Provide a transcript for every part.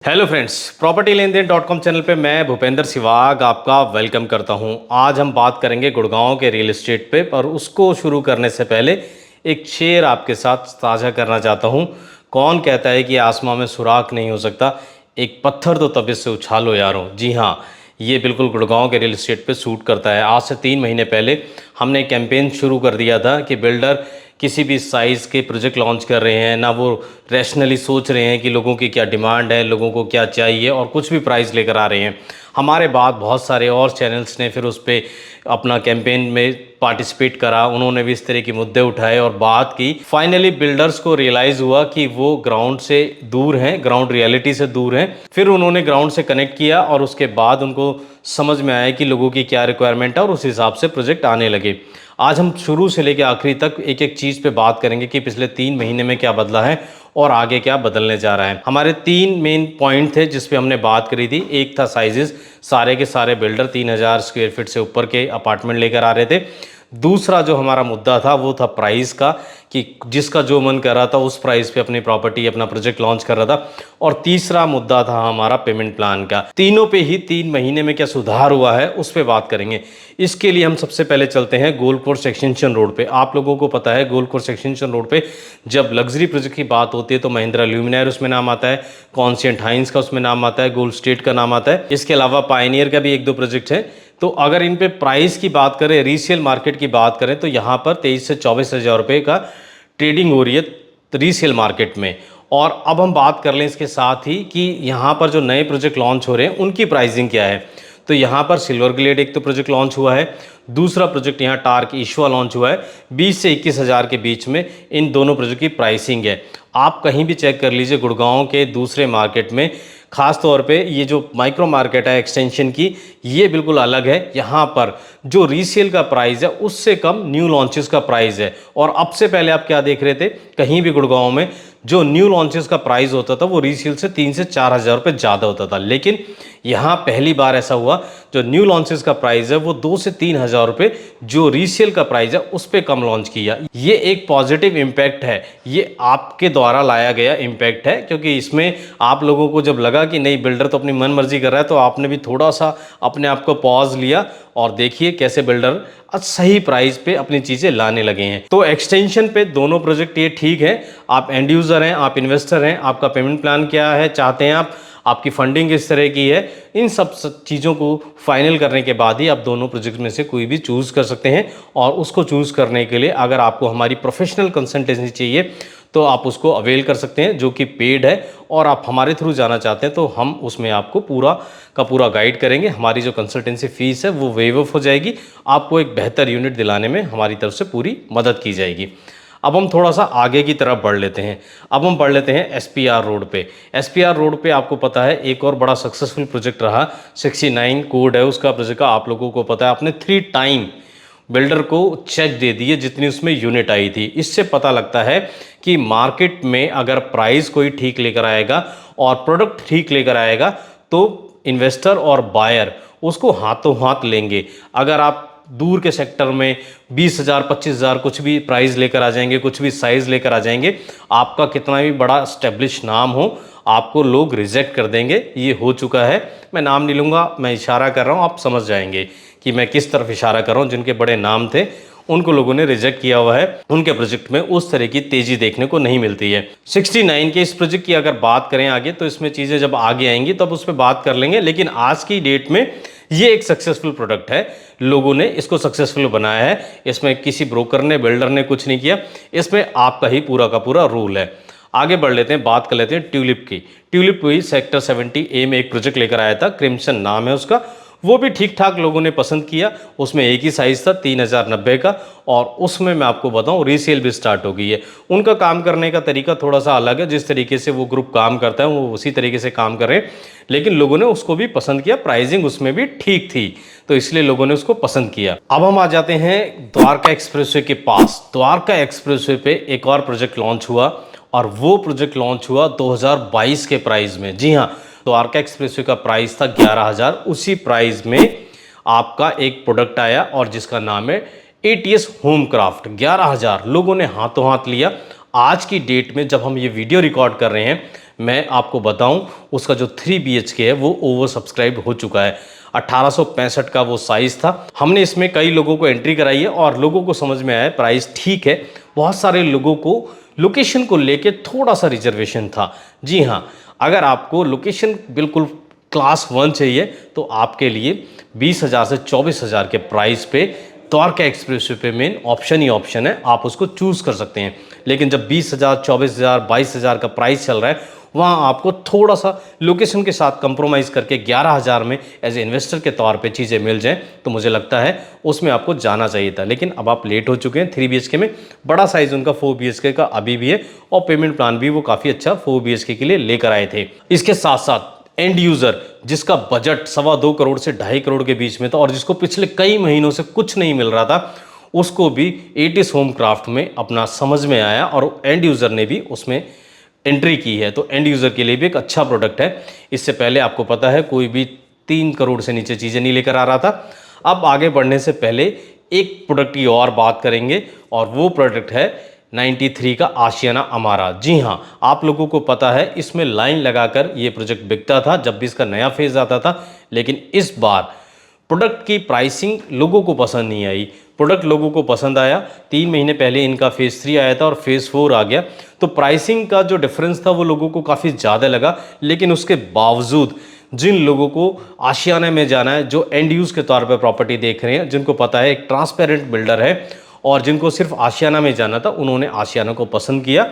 Hello friends, property लेन then .com channel पे मैं भूपेंद्र सिवाग आपका वेलकम करता हूं। आज हम बात करेंगे गुड़गांव के रियल एस्टेट पे, पर उसको शुरू करने से पहले एक शेर आपके साथ साझा करना चाहता हूं। कौन कहता है कि आसमां में सुराख नहीं हो सकता, एक पत्थर तो तबीयत से उछालो यारों। जी हाँ, ये बिल्कुल गुड़गांव के रियल एस्टेट पे सूट करता है। आज से 3 महीने पहले हमने कैंपेन शुरू कर दिया था कि बिल्डर किसी भी साइज़ के प्रोजेक्ट लॉन्च कर रहे हैं ना, वो रैशनली सोच रहे हैं कि लोगों की क्या डिमांड है, लोगों को क्या चाहिए और कुछ भी प्राइस लेकर आ रहे हैं। हमारे बाद बहुत सारे और चैनल्स ने फिर उस पर अपना कैंपेन में पार्टिसिपेट करा, उन्होंने भी इस तरह के मुद्दे उठाए और बात की। फाइनली बिल्डर्स को रियलाइज़ हुआ कि वो ग्राउंड से दूर हैं, ग्राउंड रियलिटी से दूर हैं। फिर उन्होंने ग्राउंड से कनेक्ट किया और उसके बाद उनको समझ में आया कि लोगों की क्या रिक्वायरमेंट है और उस हिसाब से प्रोजेक्ट आने लगे। आज हम शुरू से लेकर आखिरी तक एक एक चीज़ पे बात करेंगे कि पिछले 3 महीने में क्या बदला है और आगे क्या बदलने जा रहा है। हमारे 3 मेन पॉइंट थे जिस पे हमने बात करी थी। एक था साइजेस, सारे के सारे बिल्डर 3000 स्क्वायर फीट से ऊपर के अपार्टमेंट लेकर आ रहे थे। दूसरा जो हमारा मुद्दा था वो था प्राइस का, कि जिसका जो मन कर रहा था उस प्राइस पे अपनी प्रॉपर्टी, अपना प्रोजेक्ट लॉन्च कर रहा था। और तीसरा मुद्दा था हमारा पेमेंट प्लान का। तीनों पे ही 3 महीने में क्या सुधार हुआ है उस पे बात करेंगे। इसके लिए हम सबसे पहले चलते हैं गोल्ड कोर्स एक्सटेंशन रोड पे। आप लोगों को पता है गोल्ड कोर्स एक्सटेंशन रोड पे जब लग्जरी प्रोजेक्ट की बात होती है तो महिंद्रा ल्यूमिनायर उसमें नाम आता है, कॉन्शियंट हाइंस का उसमें नाम आता है, गोल्ड स्टेट का नाम आता है। इसके अलावा पायनियर का भी 1-2 प्रोजेक्ट है। तो अगर इन पे प्राइस की बात करें, रीसेल मार्केट की बात करें, तो यहाँ पर 23 से 24 हज़ार रुपये का ट्रेडिंग हो रही है रीसेल मार्केट में। और अब हम बात कर लें इसके साथ ही कि यहाँ पर जो नए प्रोजेक्ट लॉन्च हो रहे हैं उनकी प्राइसिंग क्या है। तो यहाँ पर सिल्वर ग्लेड एक तो प्रोजेक्ट लॉन्च हुआ है, दूसरा प्रोजेक्ट यहाँ टार्क ईश्वा लॉन्च हुआ है। 20 से 21 हज़ार के बीच में इन दोनों प्रोजेक्ट की प्राइसिंग है। आप कहीं भी चेक कर लीजिए गुड़गांव के दूसरे मार्केट में, खास तौर पे ये जो माइक्रो मार्केट है एक्सटेंशन की, ये बिल्कुल अलग है। यहाँ पर जो रीसेल का प्राइस है उससे कम न्यू लॉन्चेस का प्राइस है। और अब से पहले आप क्या देख रहे थे, कहीं भी गुड़गांव में जो न्यू लॉन्चेस का प्राइस होता था वो रीसेल से 3 से 4 हज़ार रुपये ज़्यादा होता था। लेकिन यहाँ पहली बार ऐसा हुआ, जो न्यू लॉन्चेस का प्राइस है वो 2 से 3 हज़ार रुपये जो रीसेल का प्राइस है उस पर कम लॉन्च किया। ये एक पॉजिटिव इम्पैक्ट है, ये आपके द्वारा लाया गया इम्पैक्ट है, क्योंकि इसमें आप लोगों को जब लगा कि नहीं बिल्डर तो अपनी मन मर्जी कर रहा है, तो आपने भी थोड़ा सा अपने आप को पॉज लिया और देखिए कैसे बिल्डर सही प्राइस पे अपनी चीज़ें लाने लगे हैं। तो एक्सटेंशन पे दोनों प्रोजेक्ट ये ठीक है। आप एंड यूज़र हैं, आप इन्वेस्टर हैं, आपका पेमेंट प्लान क्या है, चाहते हैं आप, आपकी फंडिंग किस तरह की है, इन सब चीज़ों को फाइनल करने के बाद ही आप दोनों प्रोजेक्ट में से कोई भी चूज़ कर सकते हैं। और उसको चूज़ करने के लिए अगर आपको हमारी प्रोफेशनल कंसल्टेंसी चाहिए तो आप उसको अवेल कर सकते हैं, जो कि पेड है। और आप हमारे थ्रू जाना चाहते हैं तो हम उसमें आपको पूरा का पूरा गाइड करेंगे। हमारी जो कंसल्टेंसी फ़ीस है वो वेव ऑफ हो जाएगी, आपको एक बेहतर यूनिट दिलाने में हमारी तरफ से पूरी मदद की जाएगी। अब हम थोड़ा सा आगे की तरफ बढ़ लेते हैं। अब हम बढ़ लेते हैं SPR रोड पे। SPR रोड पे आपको पता है एक और बड़ा सक्सेसफुल प्रोजेक्ट रहा, 69 कोड है उसका प्रोजेक्ट का, आप लोगों को पता है। आपने 3 टाइम बिल्डर को चेक दे दिए जितनी उसमें यूनिट आई थी। इससे पता लगता है कि मार्केट में अगर प्राइस कोई ठीक लेकर आएगा और प्रोडक्ट ठीक लेकर आएगा तो इन्वेस्टर और बायर उसको हाथों हाथ लेंगे। अगर आप दूर के सेक्टर में 20,000 25,000 कुछ भी प्राइस लेकर आ जाएंगे, कुछ भी साइज़ लेकर आ जाएंगे, आपका कितना भी बड़ा स्टैब्लिश नाम हो, आपको लोग रिजेक्ट कर देंगे। ये हो चुका है। मैं नाम नहीं लूँगा, मैं इशारा कर रहा हूँ, आप समझ जाएंगे कि मैं किस तरफ इशारा कर रहा हूँ। जिनके बड़े नाम थे उनको लोगों ने रिजेक्ट किया हुआ है, उनके प्रोजेक्ट में उस तरह की तेज़ी देखने को नहीं मिलती है। 69 के इस प्रोजेक्ट की अगर बात करें आगे, तो इसमें चीज़ें जब आगे आएंगी तब उस पर बात कर लेंगे। लेकिन आज की डेट में ये एक सक्सेसफुल प्रोडक्ट है, लोगों ने इसको सक्सेसफुल बनाया है। इसमें किसी ब्रोकर ने, बिल्डर ने कुछ नहीं किया, इसमें आपका ही पूरा का पूरा रूल है। आगे बढ़ लेते हैं, बात कर लेते हैं ट्यूलिप की। ट्यूलिप भी सेक्टर 70A में एक प्रोजेक्ट लेकर आया था, क्रिम्सन नाम है उसका। वो भी ठीक ठाक लोगों ने पसंद किया। उसमें एक ही साइज़ था 3090 का, और उसमें मैं आपको बताऊं रीसेल भी स्टार्ट हो गई है। उनका काम करने का तरीका थोड़ा सा अलग है, जिस तरीके से वो ग्रुप काम करता है वो उसी तरीके से काम कर रहे हैं, लेकिन लोगों ने उसको भी पसंद किया। प्राइसिंग उसमें भी ठीक थी, तो इसलिए लोगों ने उसको पसंद किया। अब हम आ जाते हैं द्वारका एक्सप्रेसवे के पास। द्वारका एक्सप्रेसवे पे एक और प्रोजेक्ट लॉन्च हुआ, और वो प्रोजेक्ट लॉन्च हुआ 2022 के प्राइस में। जी हाँ, द्वारका एक्सप्रेसवे का प्राइस था 11,000। उसी प्राइस में आपका एक प्रोडक्ट आया और जिसका नाम है ATS होम क्राफ्ट। 11,000 लोगों ने हाथों हाथ लिया। आज की डेट में जब हम ये वीडियो रिकॉर्ड कर रहे हैं, मैं आपको बताऊं उसका जो 3 BHK है वो ओवर सब्सक्राइब हो चुका है। 1865 का वो साइज़ था। हमने इसमें कई लोगों को एंट्री कराई है और लोगों को समझ में आया प्राइस ठीक है। बहुत सारे लोगों को लोकेशन को लेके थोड़ा सा रिजर्वेशन था। जी हाँ, अगर आपको लोकेशन बिल्कुल क्लास 1 चाहिए तो आपके लिए 20,000 से 24,000 के प्राइस पे द्वारका एक्सप्रेसवे पे मेन ऑप्शन ही ऑप्शन है, आप उसको चूज़ कर सकते हैं। लेकिन जब 20,000, 24,000, 22,000 का प्राइस चल रहा है, वहाँ आपको थोड़ा सा लोकेशन के साथ कंप्रोमाइज़ करके 11,000 में एज ए इन्वेस्टर के तौर पे चीज़ें मिल जाएं तो मुझे लगता है उसमें आपको जाना चाहिए था। लेकिन अब आप लेट हो चुके हैं। 3 BHK में बड़ा साइज़ उनका 4 BHK का अभी भी है और पेमेंट प्लान भी वो काफ़ी अच्छा 4 BHK के लिए लेकर आए थे। इसके साथ साथ एंड यूज़र जिसका बजट 2.25 करोड़ से 2.5 करोड़ के बीच में था और जिसको पिछले कई महीनों से कुछ नहीं मिल रहा था, उसको भी एटिस होम क्राफ्ट में अपना समझ में आया और एंड यूज़र ने भी उसमें एंट्री की है। तो एंड यूज़र के लिए भी एक अच्छा प्रोडक्ट है। इससे पहले आपको पता है कोई भी 3 करोड़ से नीचे चीज़ें नहीं लेकर आ रहा था। अब आगे बढ़ने से पहले एक प्रोडक्ट की और बात करेंगे और वो प्रोडक्ट है 93 का आशियाना अमारा। जी हाँ, आप लोगों को पता है इसमें लाइन लगाकर ये प्रोजेक्ट बिकता था जब भी इसका नया फेज़ आता था। लेकिन इस बार प्रोडक्ट की प्राइसिंग लोगों को पसंद नहीं आई। प्रोडक्ट लोगों को पसंद आया। 3 महीने पहले इनका फेज़ 3 आया था और फेज़ 4 आ गया, तो प्राइसिंग का जो डिफरेंस था वो लोगों को काफ़ी ज़्यादा लगा। लेकिन उसके बावजूद जिन लोगों को आशियाना में जाना है, जो एंड यूज़ के तौर पर प्रॉपर्टी देख रहे हैं, जिनको पता है एक ट्रांसपेरेंट बिल्डर है और जिनको सिर्फ आशियाना में जाना था, उन्होंने आशियाना को पसंद किया।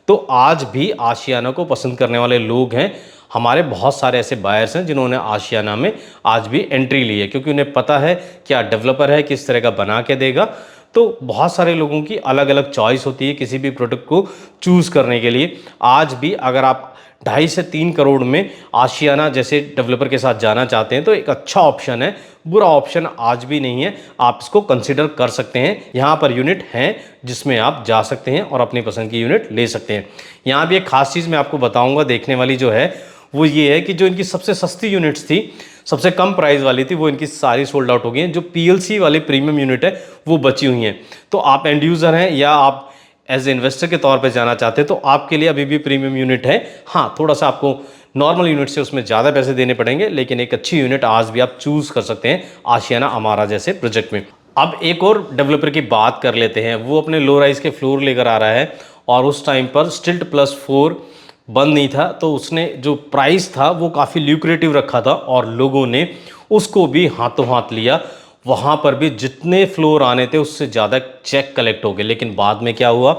तो आज भी आशियाना को पसंद करने वाले लोग हैं। हमारे बहुत सारे ऐसे बायर्स हैं जिन्होंने आशियाना में आज भी एंट्री ली है, क्योंकि उन्हें पता है क्या डेवलपर है, किस तरह का बना के देगा। तो बहुत सारे लोगों की अलग अलग चॉइस होती है किसी भी प्रोडक्ट को चूज़ करने के लिए। आज भी अगर आप 2.5 से 3 करोड़ में आशियाना जैसे डेवलपर के साथ जाना चाहते हैं तो एक अच्छा ऑप्शन है, बुरा ऑप्शन आज भी नहीं है। आप इसको कंसिडर कर सकते हैं। यहाँ पर यूनिट हैं जिसमें आप जा सकते हैं और अपनी पसंद की यूनिट ले सकते हैं। यहाँ भी एक खास चीज़ मैं आपको बताऊँगा देखने वाली जो है वो ये है कि जो इनकी सबसे सस्ती यूनिट्स थी, सबसे कम प्राइस वाली थी, वो इनकी सारी सोल्ड आउट हो गई हैं। जो PLC वाली प्रीमियम यूनिट है वो बची हुई हैं। तो आप एंड यूज़र हैं या आप एज ए इन्वेस्टर के तौर पे जाना चाहते हैं तो आपके लिए अभी भी प्रीमियम यूनिट है। हाँ, थोड़ा सा आपको नॉर्मल यूनिट से उसमें ज़्यादा पैसे देने पड़ेंगे, लेकिन एक अच्छी यूनिट आज भी आप चूज़ कर सकते हैं आशियाना अमारा जैसे प्रोजेक्ट में। अब एक और डेवलपर की बात कर लेते हैं। वो अपने लो राइज के फ्लोर लेकर आ रहा है और उस टाइम पर स्टिल्ट +4 बंद नहीं था, तो उसने जो प्राइस था वो काफ़ी ल्यूक्रेटिव रखा था और लोगों ने उसको भी हाथों हाथ लिया। वहाँ पर भी जितने फ्लोर आने थे उससे ज़्यादा चेक कलेक्ट हो गए। लेकिन बाद में क्या हुआ,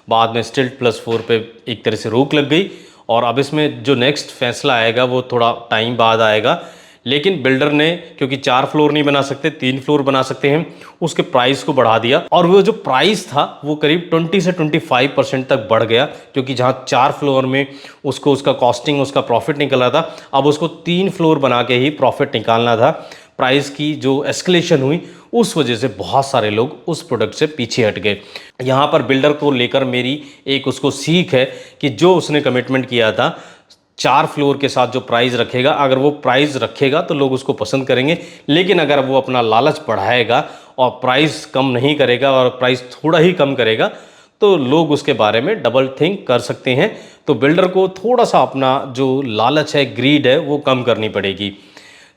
बाद में स्टिल्ट +4 पे एक तरह से रोक लग गई और अब इसमें जो नेक्स्ट फैसला आएगा वो थोड़ा टाइम बाद आएगा। लेकिन बिल्डर ने, क्योंकि 4 फ्लोर नहीं बना सकते, 3 फ्लोर बना सकते हैं, उसके प्राइस को बढ़ा दिया और वो जो प्राइस था वो करीब 20 से 25% तक बढ़ गया। क्योंकि जहाँ 4 फ्लोर में उसको उसका कॉस्टिंग, उसका प्रॉफिट निकल रहा था, अब उसको 3 फ्लोर बना के ही प्रॉफिट निकालना था। प्राइस की जो एस्केलेशन हुई उस वजह से बहुत सारे लोग उस प्रोडक्ट से पीछे हट गए। यहाँ पर बिल्डर को लेकर मेरी एक उसको सीख है कि जो उसने कमिटमेंट किया था 4 फ्लोर के साथ जो प्राइस रखेगा, अगर वो प्राइस रखेगा तो लोग उसको पसंद करेंगे। लेकिन अगर वो अपना लालच बढ़ाएगा और प्राइस कम नहीं करेगा और प्राइस थोड़ा ही कम करेगा तो लोग उसके बारे में डबल थिंक कर सकते हैं। तो बिल्डर को थोड़ा सा अपना जो लालच है, ग्रीड है, वो कम करनी पड़ेगी।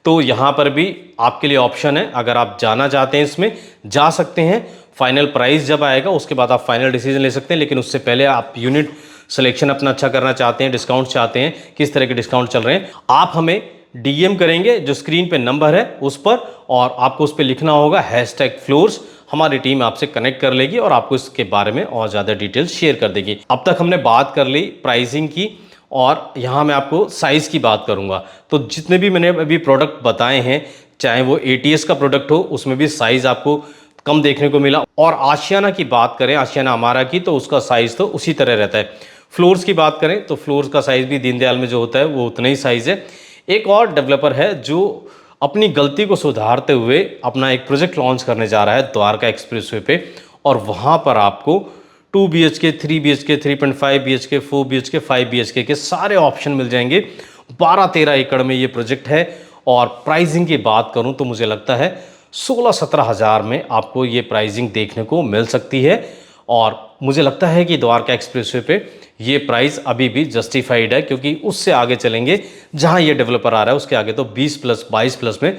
तो यहाँ पर भी आपके लिए ऑप्शन है, अगर आप जाना चाहते हैं इसमें जा सकते हैं। फाइनल प्राइस जब आएगा उसके बाद आप फाइनल डिसीजन ले सकते हैं। लेकिन उससे पहले आप यूनिट सिलेक्शन अपना अच्छा करना चाहते हैं, डिस्काउंट चाहते हैं, किस तरह के डिस्काउंट चल रहे हैं, आप हमें DM करेंगे जो स्क्रीन पे नंबर है उस पर, और आपको उस पर लिखना होगा #फ्लोर्स। हमारी टीम आपसे कनेक्ट कर लेगी और आपको इसके बारे में और ज़्यादा डिटेल्स शेयर कर देगी। अब तक हमने बात कर ली प्राइसिंग की और यहाँ मैं आपको साइज़ की बात करूँगा। तो जितने भी मैंने अभी प्रोडक्ट बताए हैं, चाहे वो ATS का प्रोडक्ट हो, उसमें भी साइज़ आपको कम देखने को मिला। और आशियाना की बात करें, आशियाना अमारा की, तो उसका साइज़ तो उसी तरह रहता है। फ्लोर्स की बात करें तो फ्लोर्स का साइज़ भी दीनदयाल में जो होता है वो उतना ही साइज़ है। एक और डेवलपर है जो अपनी गलती को सुधारते हुए अपना एक प्रोजेक्ट लॉन्च करने जा रहा है द्वारका एक्सप्रेसवे पे, और वहाँ पर आपको 2 BHK, 3 BHK, 3.5 BHK, 4 BHK, 5 BHK के सारे ऑप्शन मिल जाएंगे। 12-13 एकड़ में ये प्रोजेक्ट है और प्राइसिंग की बात करूं तो मुझे लगता है 16-17 हज़ार में आपको ये प्राइसिंग देखने को मिल सकती है। और मुझे लगता है कि द्वारका एक्सप्रेसवे पे ये प्राइस अभी भी जस्टिफाइड है, क्योंकि उससे आगे चलेंगे जहां ये डेवलपर आ रहा है उसके आगे तो 20 प्लस 22 प्लस में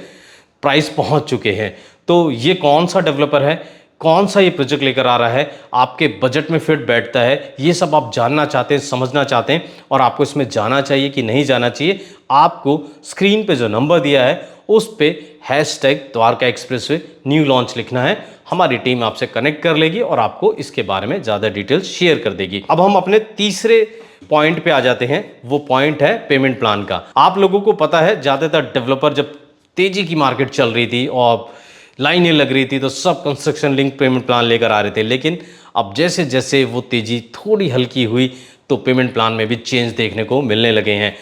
प्राइस पहुंच चुके हैं। तो ये कौन सा डेवलपर है, कौन सा ये प्रोजेक्ट लेकर आ रहा है, आपके बजट में फिट बैठता है, ये सब आप जानना चाहते हैं, समझना चाहते हैं और आपको इसमें जाना चाहिए कि नहीं जाना चाहिए, आपको स्क्रीन पे जो नंबर दिया है उस पे #द्वारका एक्सप्रेसवे न्यू लॉन्च लिखना है। हमारी टीम आपसे कनेक्ट कर लेगी और आपको इसके बारे में ज़्यादा डिटेल्स शेयर कर देगी। अब हम अपने तीसरे पॉइंट पे आ जाते हैं, वो पॉइंट है पेमेंट प्लान का। आप लोगों को पता है ज़्यादातर डेवलपर जब तेज़ी की मार्केट चल रही थी और लाइनें लग रही थी तो सब कंस्ट्रक्शन लिंक पेमेंट प्लान लेकर आ रहे थे, लेकिन अब जैसे जैसे वो तेज़ी थोड़ी हल्की हुई तो पेमेंट प्लान में भी चेंज देखने को मिलने लगे हैं।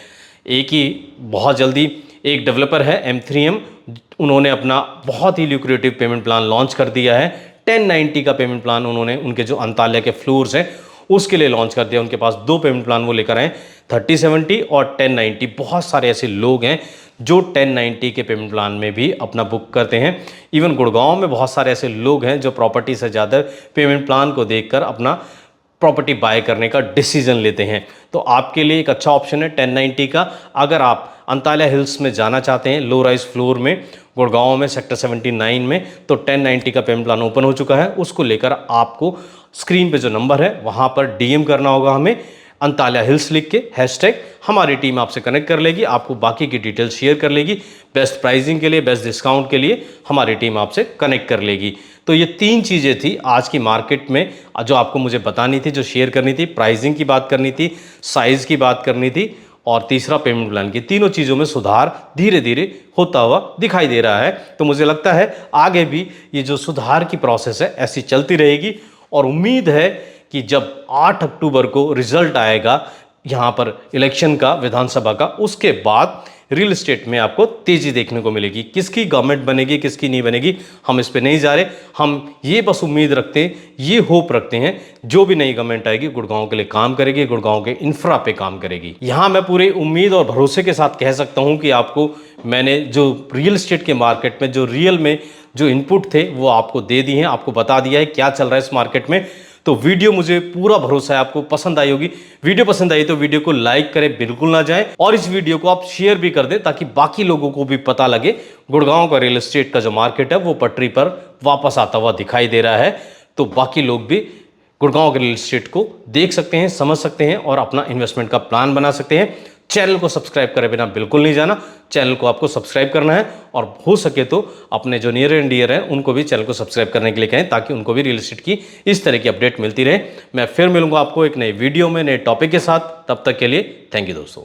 एक ही बहुत जल्दी एक डेवलपर है M3M, उन्होंने अपना बहुत ही ल्यूक्रेटिव पेमेंट प्लान लॉन्च कर दिया है। 1090 का पेमेंट प्लान उन्होंने उनके जो अंताल्या के फ्लोर्स हैं उसके लिए लॉन्च कर दिया। उनके पास 2 पेमेंट प्लान वो लेकर आए, 3070 और 1090। बहुत सारे ऐसे लोग हैं जो 1090 के पेमेंट प्लान में भी अपना बुक करते हैं। इवन गुड़गांव में बहुत सारे ऐसे लोग हैं जो प्रॉपर्टी से ज़्यादा पेमेंट प्लान को देखकर अपना प्रॉपर्टी बाय करने का डिसीजन लेते हैं। तो आपके लिए एक अच्छा ऑप्शन है 1090 का। अगर आप अंताल्या हिल्स में जाना चाहते हैं, लो राइज फ्लोर में गुड़गांव में सेक्टर 79 में, तो 1090 का पेमेंट प्लान ओपन हो चुका है। उसको लेकर आपको स्क्रीन पे जो नंबर है वहाँ पर DM करना होगा हमें, अंताल्या हिल्स लिख के #। हमारी टीम आपसे कनेक्ट कर लेगी, आपको बाकी की डिटेल शेयर कर लेगी। बेस्ट प्राइसिंग के लिए, बेस्ट डिस्काउंट के लिए हमारी टीम आपसे कनेक्ट कर लेगी। तो ये 3 चीज़ें थी आज की मार्केट में जो आपको मुझे बतानी थी, जो शेयर करनी थी। प्राइसिंग की बात करनी थी, साइज़ की बात करनी थी और तीसरा पेमेंट प्लान की। तीनों चीज़ों में सुधार धीरे धीरे होता हुआ दिखाई दे रहा है। तो मुझे लगता है आगे भी ये जो सुधार की प्रोसेस है ऐसी चलती रहेगी और उम्मीद है कि जब 8 अक्टूबर को रिजल्ट आएगा यहाँ पर इलेक्शन का, विधानसभा का, उसके बाद रियल एस्टेट में आपको तेज़ी देखने को मिलेगी। किसकी गवर्नमेंट बनेगी, किसकी नहीं बनेगी, हम इस पे नहीं जा रहे। हम ये बस उम्मीद रखते हैं, ये होप रखते हैं, जो भी नई गवर्नमेंट आएगी गुड़गांव के लिए काम करेगी, गुड़गांव के इंफ्रा पे काम करेगी। यहाँ मैं पूरी उम्मीद और भरोसे के साथ कह सकता हूँ कि आपको मैंने जो रियल एस्टेट के मार्केट में जो रियल में जो इनपुट थे वो आपको दे दिए हैं, आपको बता दिया है क्या चल रहा है इस मार्केट में। तो वीडियो, मुझे पूरा भरोसा है आपको पसंद आई होगी। वीडियो पसंद आई तो वीडियो को लाइक करें बिल्कुल ना जाएं और इस वीडियो को आप शेयर भी कर दें ताकि बाकी लोगों को भी पता लगे गुड़गांव का रियल एस्टेट का जो मार्केट है वो पटरी पर वापस आता हुआ दिखाई दे रहा है। तो बाकी लोग भी गुड़गांव के रियल एस्टेट को देख सकते हैं, समझ सकते हैं और अपना इन्वेस्टमेंट का प्लान बना सकते हैं। चैनल को सब्सक्राइब करे बिना बिल्कुल नहीं जाना, चैनल को आपको सब्सक्राइब करना है और हो सके तो अपने जो नियर एंड डियर हैं उनको भी चैनल को सब्सक्राइब करने के लिए कहें ताकि उनको भी रियल एस्टेट की इस तरह की अपडेट मिलती रहे। मैं फिर मिलूंगा आपको एक नए वीडियो में नए टॉपिक के साथ, तब तक के लिए थैंक यू दोस्तों।